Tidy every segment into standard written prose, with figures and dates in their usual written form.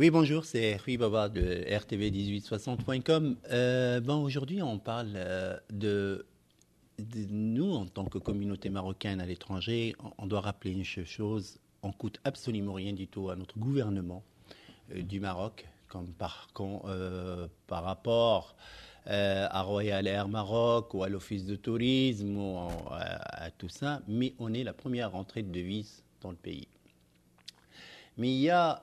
Oui, bonjour, c'est Rui Baba de RTV1860.com. Aujourd'hui, on parle de nous, en tant que communauté marocaine à l'étranger. On doit rappeler une chose, on coûte absolument rien du tout à notre gouvernement du Maroc, par rapport à Royal Air Maroc ou à l'Office de tourisme ou à tout ça, mais on est la première rentrée de devises dans le pays. Mais il y a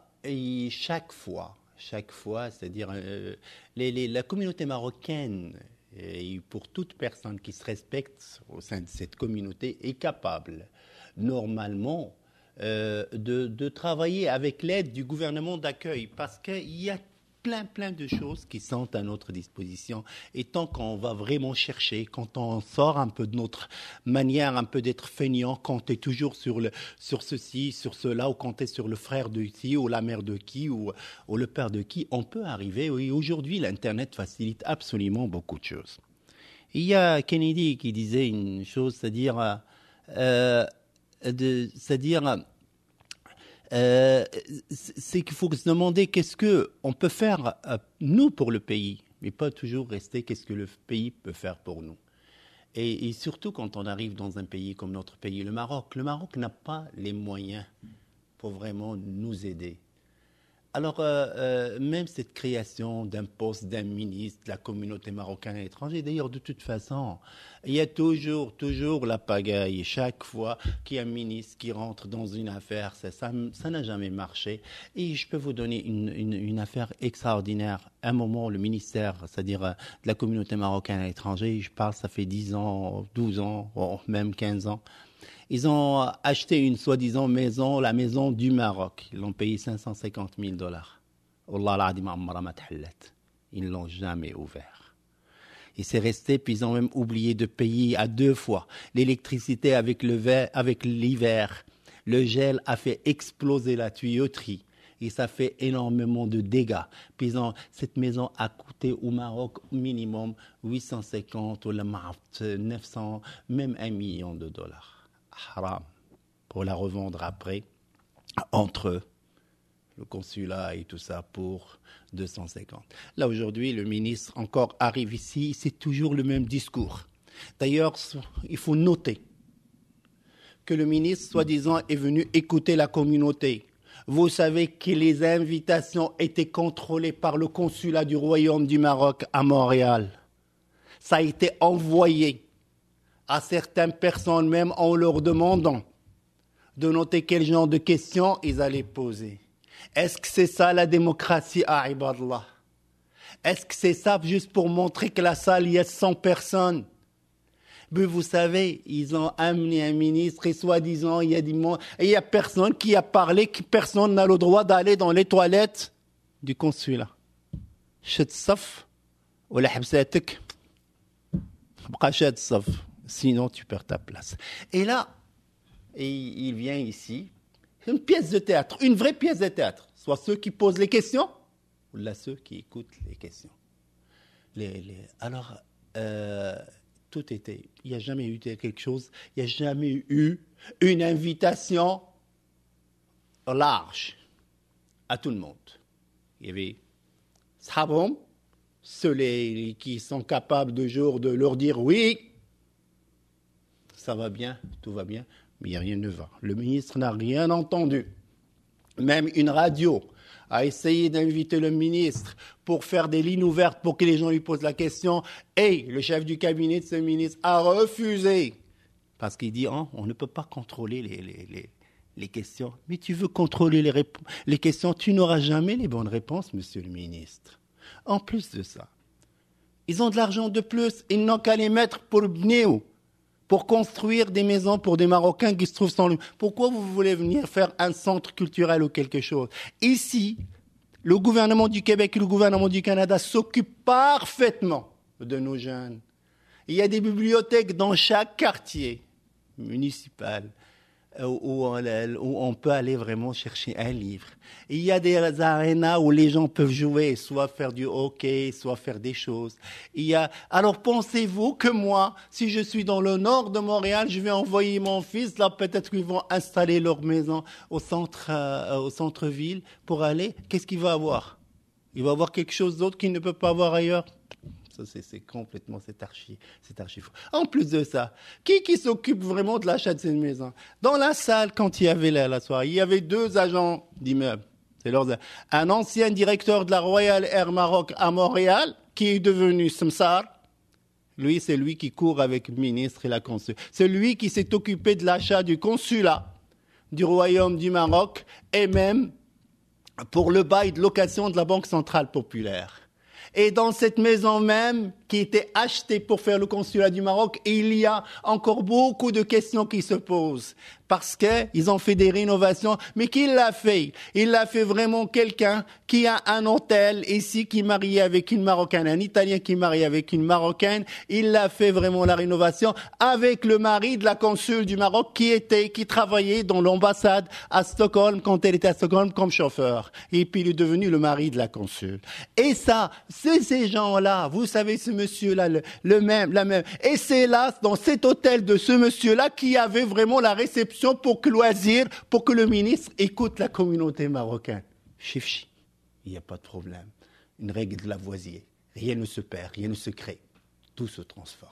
chaque fois, c'est-à-dire la communauté marocaine, et pour toute personne qui se respecte au sein de cette communauté, est capable, normalement, de travailler avec l'aide du gouvernement d'accueil, parce qu'il y a plein de choses qui sont à notre disposition. Et tant qu'on va vraiment chercher, quand on sort un peu de notre manière un peu d'être feignant, quand tu es toujours sur ceci, sur cela, ou quand tu es sur le frère de qui, ou la mère de qui, ou le père de qui, on peut arriver. Oui, aujourd'hui, l'Internet facilite absolument beaucoup de choses. Il y a Kennedy qui disait une chose, c'est-à-dire c'est qu'il faut se demander qu'est-ce qu'on peut faire, nous, pour le pays, mais pas toujours rester qu'est-ce que le pays peut faire pour nous. Et surtout quand on arrive dans un pays comme notre pays, le Maroc. Le Maroc n'a pas les moyens pour vraiment nous aider. Alors, même cette création d'un poste d'un ministre de la communauté marocaine à l'étranger, d'ailleurs, de toute façon, il y a toujours la pagaille. Chaque fois qu'il y a un ministre qui rentre dans une affaire, ça n'a jamais marché. Et je peux vous donner une affaire extraordinaire. À un moment, le ministère, c'est-à-dire de la communauté marocaine à l'étranger, je parle, ça fait 10 ans, 12 ans, même 15 ans. Ils ont acheté une soi-disant maison, la maison du Maroc. Ils l'ont payé $550,000. Wallah l'adhim ammara ma tahallat. Ils ne l'ont jamais ouvert. Et c'est resté, puis ils ont même oublié de payer à 2 fois. L'électricité avec l'hiver, le gel a fait exploser la tuyauterie. Et ça fait énormément de dégâts. Puis cette maison a coûté au Maroc minimum 850 ou 900, même $1 million. Haram, pour la revendre après, entre eux, le consulat et tout ça, pour 250. Là, aujourd'hui, le ministre encore arrive ici, c'est toujours le même discours. D'ailleurs, il faut noter que le ministre, soi-disant, est venu écouter la communauté. Vous savez que les invitations étaient contrôlées par le consulat du Royaume du Maroc à Montréal. Ça a été envoyé à certaines personnes, même en leur demandant de noter quel genre de questions ils allaient poser. Est-ce que c'est ça la démocratie à Ibadallah? Est-ce que c'est ça juste pour montrer que la salle, il y a 100 personnes? Mais vous savez, ils ont amené un ministre et soi-disant, il y a personne qui a parlé, que personne n'a le droit d'aller dans les toilettes du consulat. Chad saf, ou la habsatek, bqa chad saf. Sinon, tu perds ta place. Et là, il vient ici, une pièce de théâtre, une vraie pièce de théâtre. Soit ceux qui posent les questions, ou là ceux qui écoutent les questions. Alors, tout était. Il n'y a jamais eu quelque chose, il n'y a jamais eu une invitation large à tout le monde. Il y avait Sahabom, ceux qui sont capables de jour de leur dire oui, ça va bien, tout va bien, mais rien ne va. Le ministre n'a rien entendu. Même une radio a essayé d'inviter le ministre pour faire des lignes ouvertes pour que les gens lui posent la question. Et le chef du cabinet de ce ministre a refusé. Parce qu'il dit, on ne peut pas contrôler les questions. Mais tu veux contrôler les questions, tu n'auras jamais les bonnes réponses, monsieur le ministre. En plus de ça, ils ont de l'argent de plus, ils n'ont qu'à les mettre pour Bnéo, pour construire des maisons pour des Marocains qui se trouvent sans lui. Pourquoi vous voulez venir faire un centre culturel ou quelque chose? Ici, le gouvernement du Québec et le gouvernement du Canada s'occupent parfaitement de nos jeunes. Il y a des bibliothèques dans chaque quartier municipal, où on peut aller vraiment chercher un livre. Il y a des arénas où les gens peuvent jouer, soit faire du hockey, soit faire des choses. Alors pensez-vous que moi, si je suis dans le nord de Montréal, je vais envoyer mon fils, là peut-être qu'ils vont installer leur maison au centre-ville pour aller, qu'est-ce qu'il va avoir? Il va avoir quelque chose d'autre qu'il ne peut pas avoir ailleurs. Ça, c'est complètement, c'est archi faux. En plus de ça, qui s'occupe vraiment de l'achat de cette maison? Dans la salle, quand il y avait la soirée, il y avait 2 agents d'immeuble. Un ancien directeur de la Royal Air Maroc à Montréal, qui est devenu Smsar. Lui, c'est lui qui court avec le ministre et la consul. C'est lui qui s'est occupé de l'achat du consulat du Royaume du Maroc et même pour le bail de location de la Banque Centrale Populaire. Et dans cette maison même, qui était achetée pour faire le consulat du Maroc, il y a encore beaucoup de questions qui se posent. Parce qu'ils ont fait des rénovations. Mais qui l'a fait? Il l'a fait vraiment quelqu'un qui a un hôtel ici, qui est marié avec une Marocaine, un Italien qui est marié avec une Marocaine. Il l'a fait vraiment la rénovation avec le mari de la consul du Maroc qui travaillait dans l'ambassade à Stockholm quand elle était à Stockholm comme chauffeur. Et puis il est devenu le mari de la consul. Et ça, c'est ces gens-là. Vous savez, ce monsieur-là, la même. Et c'est là, dans cet hôtel de ce monsieur-là, qui avait vraiment la réception pour que le ministre écoute la communauté marocaine. Chifchi, il n'y a pas de problème. Une règle de Lavoisier. Rien ne se perd, rien ne se crée. Tout se transforme.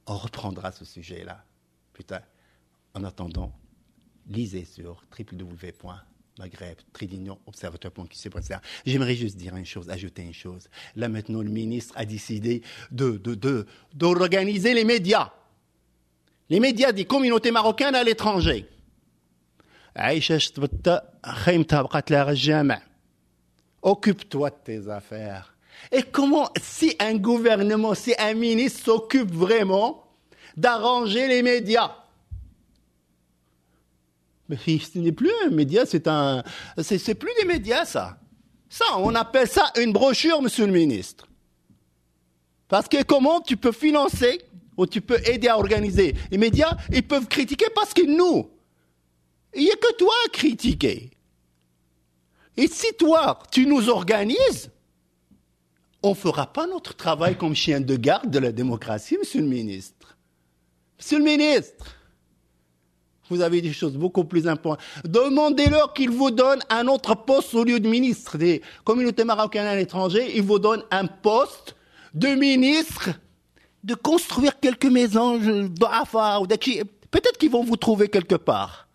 On reprendra ce sujet-là. Putain. En attendant, lisez sur www.maghreb-observateur.qc.fr. J'aimerais juste dire une chose, ajouter une chose. Là maintenant, le ministre a décidé d'organiser les médias. Les médias des communautés marocaines à l'étranger. Occupe-toi de tes affaires. Et comment, si un gouvernement, si un ministre s'occupe vraiment d'arranger les médias? Mais ce n'est plus un média, c'est plus des médias, ça. Ça, on appelle ça une brochure, monsieur le ministre. Parce que comment tu peux financer ou tu peux aider à organiser les médias? Ils peuvent critiquer parce que nous, il n'y a que toi à critiquer. Et si toi, tu nous organises, on ne fera pas notre travail comme chien de garde de la démocratie, monsieur le ministre. Monsieur le ministre, vous avez des choses beaucoup plus importantes. Demandez-leur qu'ils vous donnent un autre poste au lieu de ministre des communautés marocaines à l'étranger. Ils vous donnent un poste de ministre de construire quelques maisons d'Afa ou d'Achi. Peut-être qu'ils vont vous trouver quelque part.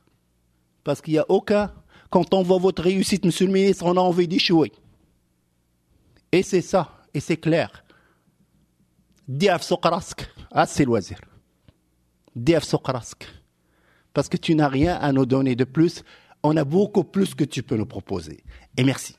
Parce qu'il n'y a aucun... Quand on voit votre réussite, monsieur le ministre, on a envie d'échouer. Et c'est ça. Et c'est clair. Diaf Sokrask. Ah, c'est loisir. Diaf Sokrask. Parce que tu n'as rien à nous donner de plus. On a beaucoup plus que tu peux nous proposer. Et merci.